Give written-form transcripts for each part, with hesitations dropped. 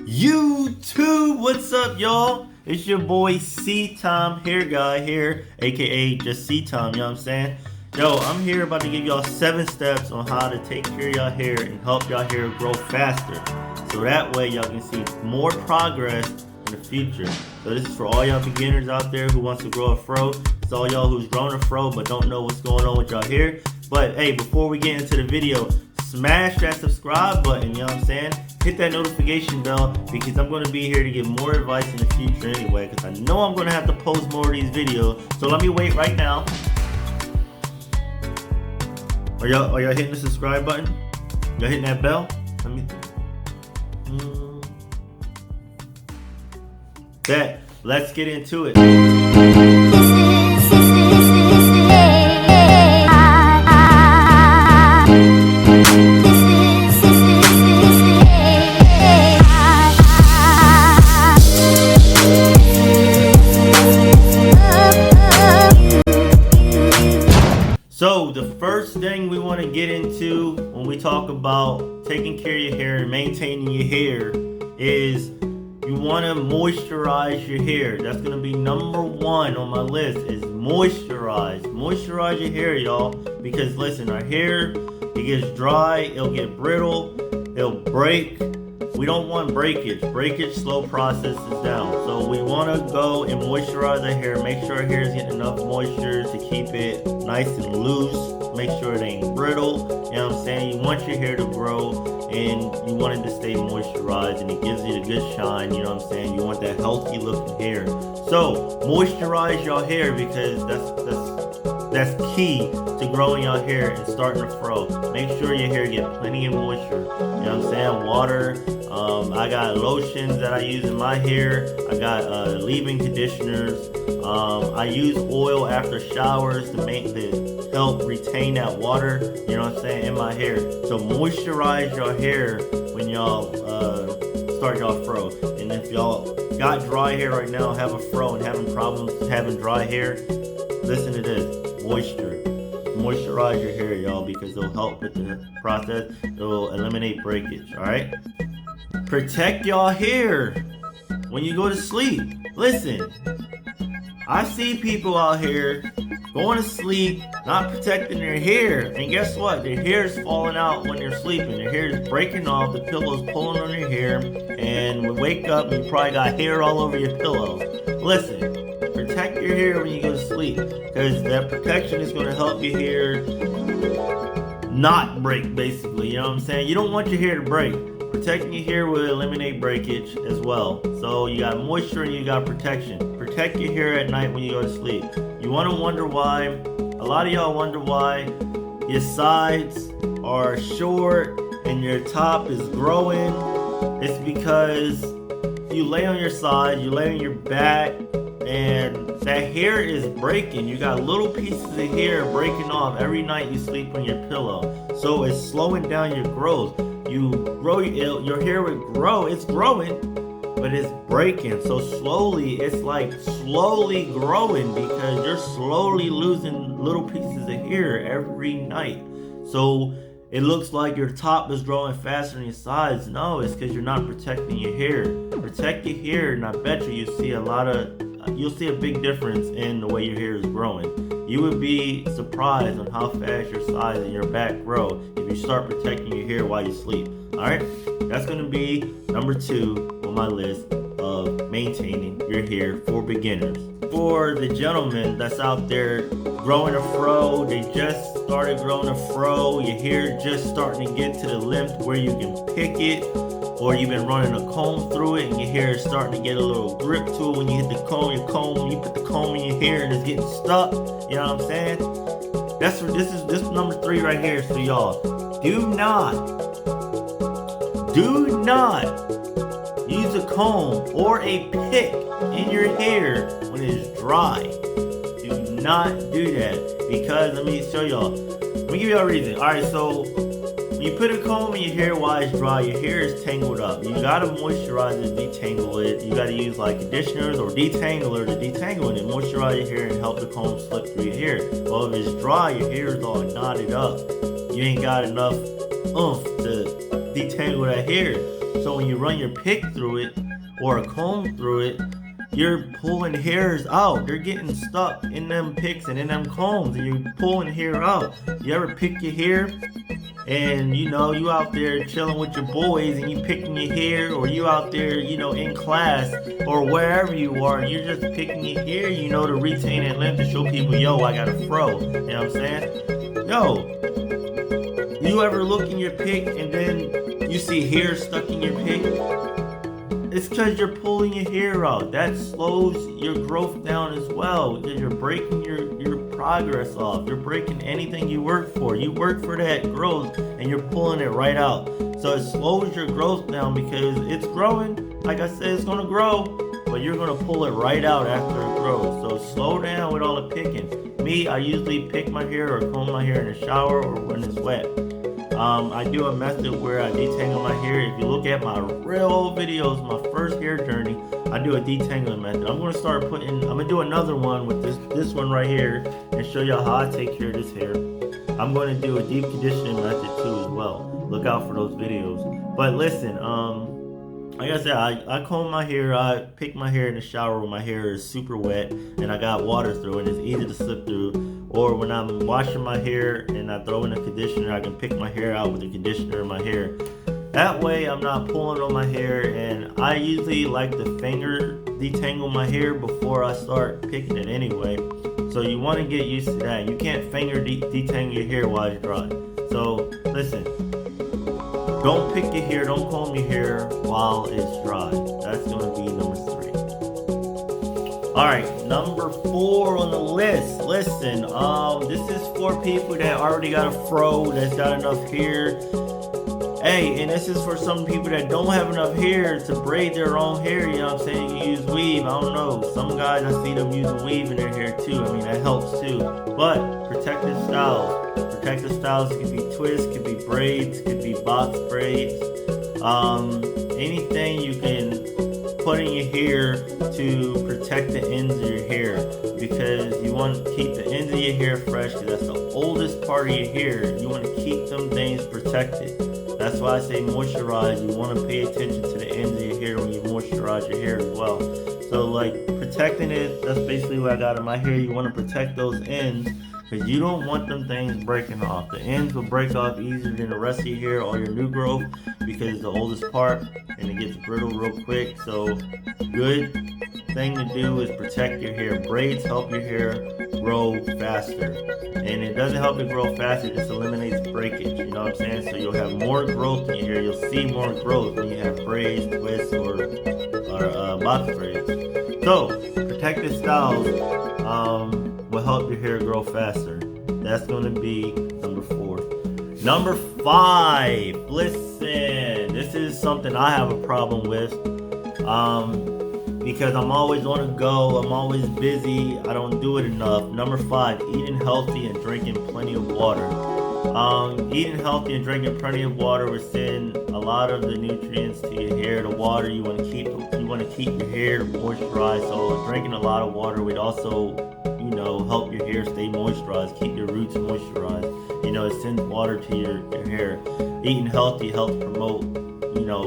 YouTube, what's up, y'all? It's your boy Ctimehairguy here, aka just Ctime, you know what I'm saying? Yo, I'm here about to give y'all 7 steps on how to take care of y'all hair and help y'all hair grow faster. So that way y'all can see more progress in the future. So this is for all y'all beginners out there who wants to grow a fro. It's all y'all who's grown a fro but don't know what's going on with y'all hair. But hey, before we get into the video, smash that subscribe button, you know what I'm saying? Hit that notification bell because I'm going to be here to give more advice in the future anyway, because I know I'm going to have to post more of these videos. So let me wait right now. Are y'all hitting the subscribe button? Y'all hitting that bell? Let me Bet. Let's get into it. So the first thing we want to get into when we talk about taking care of your hair and maintaining your hair is you want to moisturize your hair. That's going to be number 1 on my list is moisturize. Moisturize your hair, y'all, because listen, our hair, it gets dry, it'll get brittle, it'll break. We don't want breakage. Breakage slow processes down. So we want to go and moisturize our hair. Make sure our hair is getting enough moisture to keep it nice and loose. Make sure it ain't brittle. You know what I'm saying? You want your hair to grow and you want it to stay moisturized and it gives it a good shine. You know what I'm saying? You want that healthy looking hair. So moisturize your hair because that's key to growing your hair and starting a fro. Make sure your hair get plenty of moisture. You know what I'm saying? Water. I got lotions that I use in my hair. I got leave-in conditioners. I use oil after showers to help retain that water, you know what I'm saying, in my hair. So moisturize your hair when y'all start y'all fro. And if y'all got dry hair right now, have a fro and having problems having dry hair, listen to this, moisture. Moisturize your hair, y'all, because it'll help with the process. It'll eliminate breakage, alright? Protect y'all hair when you go to sleep. Listen, I see people out here going to sleep, not protecting their hair. And guess what? Their hair is falling out when they're sleeping. Their hair is breaking off, the pillow's pulling on your hair, and we wake up and you probably got hair all over your pillow. Listen, protect your hair when you go to sleep, because that protection is going to help your hair not break, basically. You know what I'm saying? You don't want your hair to break. Protecting your hair will eliminate breakage as well. So you got moisture and you got protection. Protect your hair at night when you go to sleep. You want to wonder why, a lot of y'all wonder why your sides are short and your top is growing. It's because you lay on your side, you lay on your back, and that hair is breaking. You got little pieces of hair breaking off every night you sleep on your pillow. So it's slowing down your growth. You grow, your hair would grow, it's growing, but it's breaking. So slowly, it's like slowly growing because you're slowly losing little pieces of hair every night. So it looks like your top is growing faster than your sides. No, it's because you're not protecting your hair. Protect your hair, and I bet you'll see a big difference in the way your hair is growing. You would be surprised on how fast your sides and your back grow if you start protecting your hair while you sleep. Alright? That's going to be number 2 on my list of maintaining your hair for beginners. For the gentlemen that's out there growing a fro, they just started growing a fro, your hair just starting to get to the length where you can pick it, or you've been running a comb through it and your hair is starting to get a little grip to it when you hit the comb, you put the comb in your hair and it's getting stuck, you know what I'm saying? This is number 3 right here for y'all. Do not use a comb or a pick in your hair when it's dry. Do not do that, because let me show y'all. Let me give y'all a reason. Alright, so when you put a comb in your hair while it's dry, your hair is tangled up. You gotta moisturize it, detangle it. You gotta use like conditioners or detangler to detangle it and moisturize your hair and help the comb slip through your hair. Well, if it's dry, your hair is all knotted up. You ain't got enough oomph to detangle that hair. So when you run your pick through it or a comb through it, you're pulling hairs out. They're getting stuck in them picks and in them combs, and you're pulling hair out. You ever pick your hair and you out there chilling with your boys and you picking your hair, or you out there in class or wherever you are, and you're just picking your hair to retain that length, to show people, yo, I got a fro. You know what I'm saying? Yo, you ever look in your pick and then you see hair stuck in your pick? It's because you're pulling your hair out. That slows your growth down as well, because you're breaking your progress off. You're breaking anything you work for. You work for that growth and you're pulling it right out. So it slows your growth down because it's growing. Like I said, it's going to grow, but you're going to pull it right out after it grows. So slow down with all the picking. Me, I usually pick my hair or comb my hair in the shower or when it's wet. I do a method where I detangle my hair. If you look at my real old videos, my first hair journey, I do a detangling method. I'm gonna do another one with this one right here and show y'all how I take care of this hair. I'm gonna do a deep conditioning method too as well. Look out for those videos. But listen, like I said, I comb my hair, I pick my hair in the shower when my hair is super wet and I got water through it, it's easy to slip through. Or when I'm washing my hair and I throw in a conditioner, I can pick my hair out with the conditioner in my hair. That way I'm not pulling on my hair, and I usually like to finger detangle my hair before I start picking it anyway. So you want to get used to that. You can't finger detangle your hair while it's dry. So listen, don't pick your hair, don't comb your hair while it's dry. That's going to be number 3. Alright, number 4 on the list. Listen, this is for people that already got a fro, that's got enough hair. Hey, and this is for some people that don't have enough hair to braid their own hair, you know what I'm saying? You use weave, I don't know. Some guys, I see them using weave in their hair too. I mean, that helps too. But protective styles. Protective styles could be twists, could be braids, could be box braids. Anything you can put in your hair to protect the ends of your hair, because you want to keep the ends of your hair fresh, because that's the oldest part of your hair. You want to keep them things protected. That's why I say moisturize. You want to pay attention to the ends of your hair when you moisturize your hair as well. So like protecting it, that's basically what I got in my hair. You want to protect those ends, because you don't want them things breaking off. The ends will break off easier than the rest of your hair or your new growth, because it's the oldest part and it gets brittle real quick. So good thing to do is protect your hair. Braids help your hair grow faster, and it doesn't help it grow faster, it just eliminates breakage, you know what I'm saying? So you'll have more growth in your hair. You'll see more growth when you have braids, twists, or box braids. So protective styles will help your hair grow faster. That's going to be number 4. Number 5, listen, this is something I have a problem with, because I'm always on the go, I'm always busy, I don't do it enough. Number 5, eating healthy and drinking plenty of water. Eating healthy and drinking plenty of water will send a lot of the nutrients to your hair. The water you want to keep your hair moisturized. So drinking a lot of water would also, help your hair stay moisturized, keep your roots moisturized. It sends water to your hair. Eating healthy helps promote,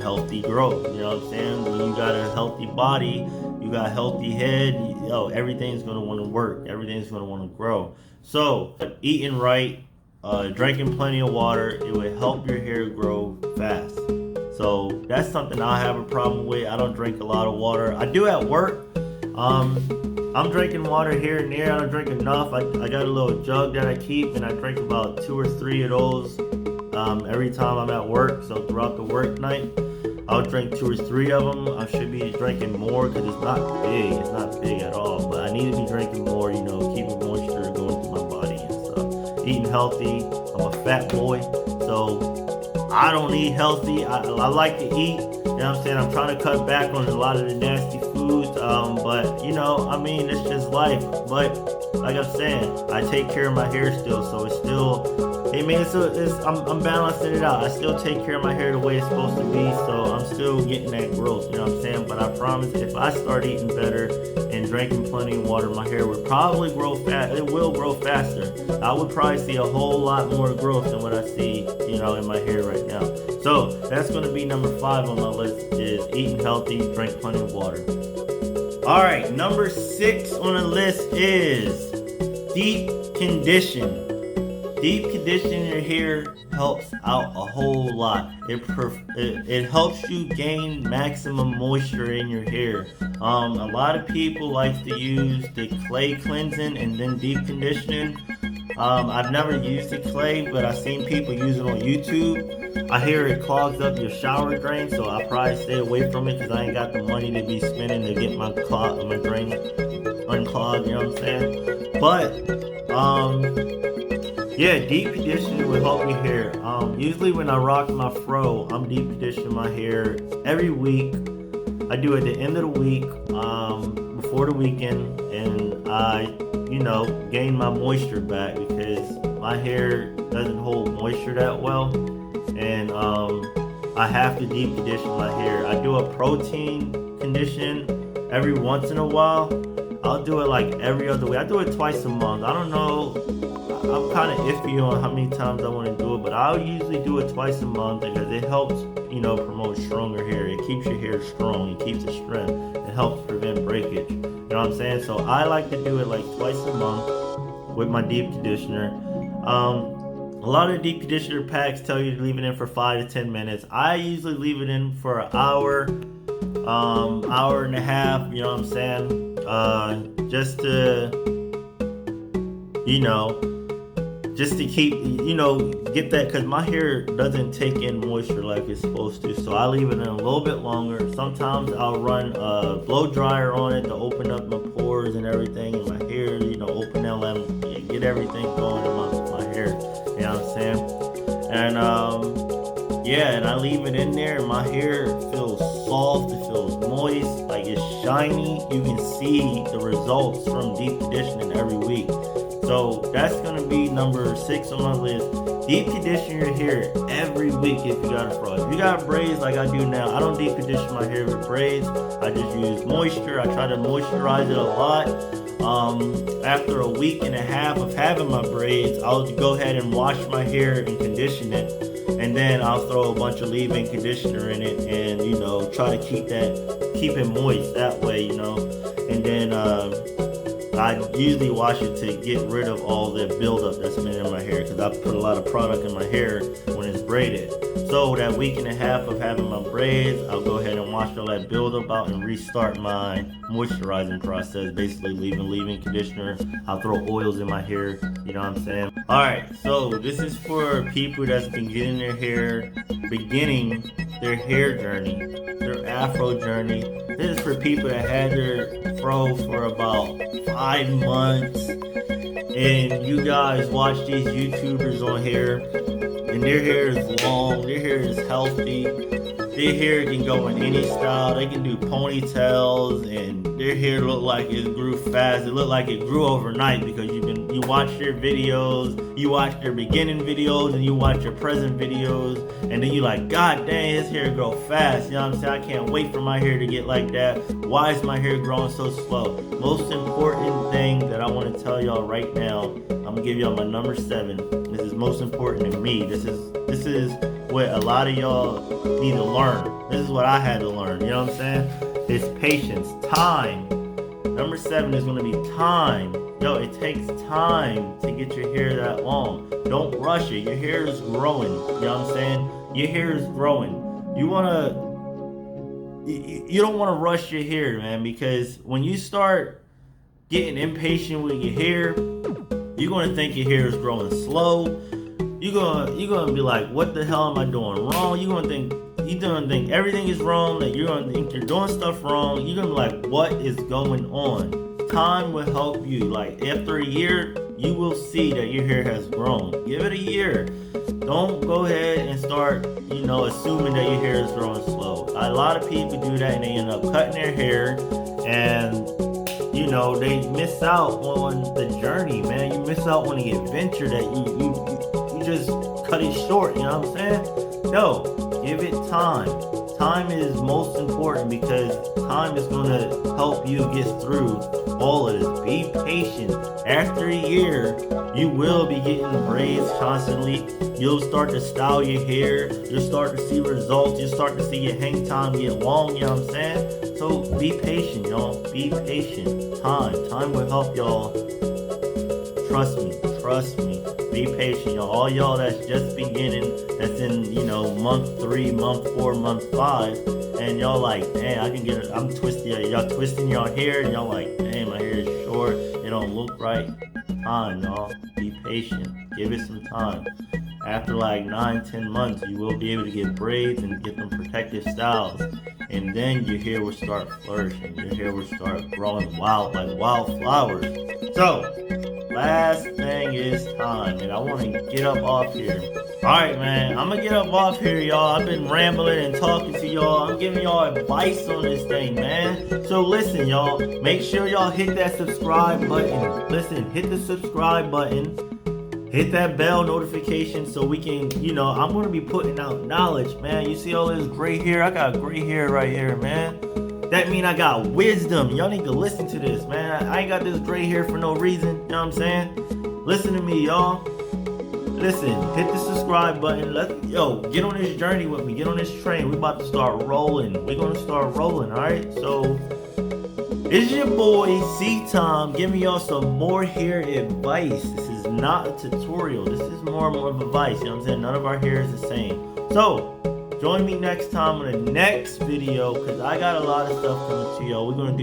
healthy growth. You know what I'm saying? When you got a healthy body, you got a healthy head, everything's gonna want to work. Everything's gonna want to grow. So eating right, drinking plenty of water, it will help your hair grow fast. So that's something I have a problem with. I don't drink a lot of water. I do at work. I'm drinking water here and there. I don't drink enough. I got a little jug that I keep, and I drink about 2 or 3 of those every time I'm at work. So throughout the work night, I'll drink 2 or 3 of them. I should be drinking more because it's not big. It's not big at all. But I need to be drinking more, keeping moisture going through my body and stuff. Eating healthy. I'm a fat boy, so I don't eat healthy. I like to eat. You know know what I'm saying? I'm trying to cut back on a lot of the nasty foods, but you know, I mean, it's just life. But like I'm saying, I take care of my hair still, so it's still, I mean, I'm balancing it out. I still take care of my hair the way it's supposed to be, so I'm still getting that growth, you know what I'm saying? But I promise, if I start eating better and drinking plenty of water, my hair would probably grow fast. It will grow faster. I would probably see a whole lot more growth than what I see, you know, in my hair right now. So that's going to be number 5 on my list, is eating healthy, drink plenty of water. All right, number 6 on the list is deep condition. Deep conditioning your hair helps out a whole lot. It helps you gain maximum moisture in your hair. A lot of people like to use the clay cleansing and then deep conditioning. I've never used the clay, but I've seen people use it on YouTube. I hear it clogs up your shower drain, so I probably stay away from it because I ain't got the money to be spending to get my drain unclogged, you know what I'm saying? But yeah, deep conditioning will help your hair. Usually when I rock my fro, I'm deep conditioning my hair every week. I do it at the end of the week, before the weekend, and I, you know, gain my moisture back because my hair doesn't hold moisture that well, and I have to deep condition my hair. I do a protein condition every once in a while. I'll do it like every other week. I do it twice a month. I don't know. I'm kind of iffy on how many times I want to do it, but I'll usually do it twice a month because it helps, you know, promote stronger hair. It keeps your hair strong. It keeps it strength. It helps prevent breakage. You know what I'm saying? So I like to do it like twice a month with my deep conditioner. A lot of deep conditioner packs tell you to leave it in for 5 to 10 minutes. I usually leave it in for an hour, hour and a half, you know what I'm saying? Just to, you know, just to keep, you know, get that, because my hair doesn't take in moisture like it's supposed to, so I leave it in a little bit longer. Sometimes I'll run a blow dryer on it to open up my pores and everything in my hair, you know, open that lemon, get everything going in my hair, you know what I'm saying? And yeah, and I leave it in there, and my hair feels soft, it feels moist, like it's shiny. You can see the results from deep conditioning every week. So that's going to be number 6 on my list. Deep condition your hair every week if you got a fro. If you got braids like I do now, I don't deep condition my hair with braids. I just use moisture. I try to moisturize it a lot. After a week and a half of having my braids, I'll go ahead and wash my hair and condition it. And then I'll throw a bunch of leave-in conditioner in it and, you know, try to keep it moist that way, you know. And then I usually wash it to get rid of all the buildup that's been in my hair, because I put a lot of product in my hair when it's braided. So that week and a half of having my braids, I'll go ahead and wash all that buildup out and restart my moisturizing process, basically leave-in conditioner. I'll throw oils in my hair, you know what I'm saying? Alright, so this is for people that's been beginning their hair journey, their afro journey. This is for people that had their fro for about 5 months, and you guys watch these YouTubers on hair, and their hair is long, their hair is healthy, their hair can go in any style. They can do ponytails, and their hair look like it grew fast. It looked like it grew overnight because you watch their videos, you watch their beginning videos, and you watch their present videos, and then you like, God dang, his hair grow fast. You know what I'm saying? I can't wait for my hair to get like that. Why is my hair growing so slow? Most important thing that I want to tell y'all right now, I'm gonna give y'all my number 7. This is most important to me. This is what a lot of y'all need to learn. This is what I had to learn. You know what I'm saying? It's patience, time. Number 7 is gonna be time. Yo, it takes time to get your hair that long. Don't rush it. Your hair is growing. You know what I'm saying? Your hair is growing. You don't want to rush your hair, man, because when you start getting impatient with your hair, you're gonna think your hair is growing slow. You're gonna be like, what the hell am I doing wrong? You're gonna think everything is wrong, that you're gonna think you're doing stuff wrong. You're gonna be like, what is going on? Time will help you. Like after a year, you will see that your hair has grown. Give it a year. Don't go ahead and start, assuming that your hair is growing slow. A lot of people do that and they end up cutting their hair, and they miss out on the journey, man. You miss out on the adventure that you just cut it short, you know what I'm saying? No, give it time. Time is most important because time is going to help you get through all of this. Be patient. After a year, you will be getting braids constantly. You'll start to style your hair. You'll start to see results. You'll start to see your hang time get long, you know what I'm saying? So be patient, y'all. Be patient. Time will help y'all. Trust me. Be patient, y'all. All y'all that's just beginning, that's in, month 3, month 4, month 5, and y'all like, man, I'm twisting. Y'all twisting your hair, and y'all like, man, my hair is short. It don't look right. Time, y'all. Be patient. Give it some time. After like 9-10 months, you will be able to get braids and get them protective styles. And then your hair will start flourishing. Your hair will start growing wild, like wildflowers. So, last thing is time. And I want to get up off here. Alright, man. I'm going to get up off here, y'all. I've been rambling and talking to y'all. I'm giving y'all advice on this thing, man. So listen, y'all. Make sure y'all hit that subscribe button. Listen, hit the subscribe button. Hit that bell notification so we can, I'm going to be putting out knowledge, man. You see all this gray hair? I got gray hair right here, man. That mean I got wisdom. Y'all need to listen to this, man. I ain't got this gray hair for no reason. You know what I'm saying? Listen to me, y'all. Listen, hit the subscribe button. Get on this journey with me. Get on this train. We about to start rolling. We're going to start rolling, all right? So, it's your boy, Ctime, giving y'all some more hair advice. This is not a tutorial. This is more of advice. You know what I'm saying? None of our hair is the same. So, join me next time on the next video, because I got a lot of stuff coming to y'all. We're going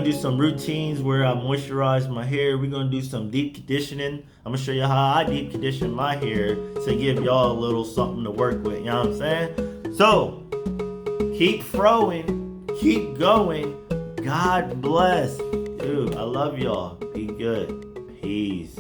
to do some routines where I moisturize my hair. We're going to do some deep conditioning. I'm going to show you how I deep condition my hair to give y'all a little something to work with. You know what I'm saying? So, keep throwing. Keep going. God bless. Dude, I love y'all. Be good. Peace.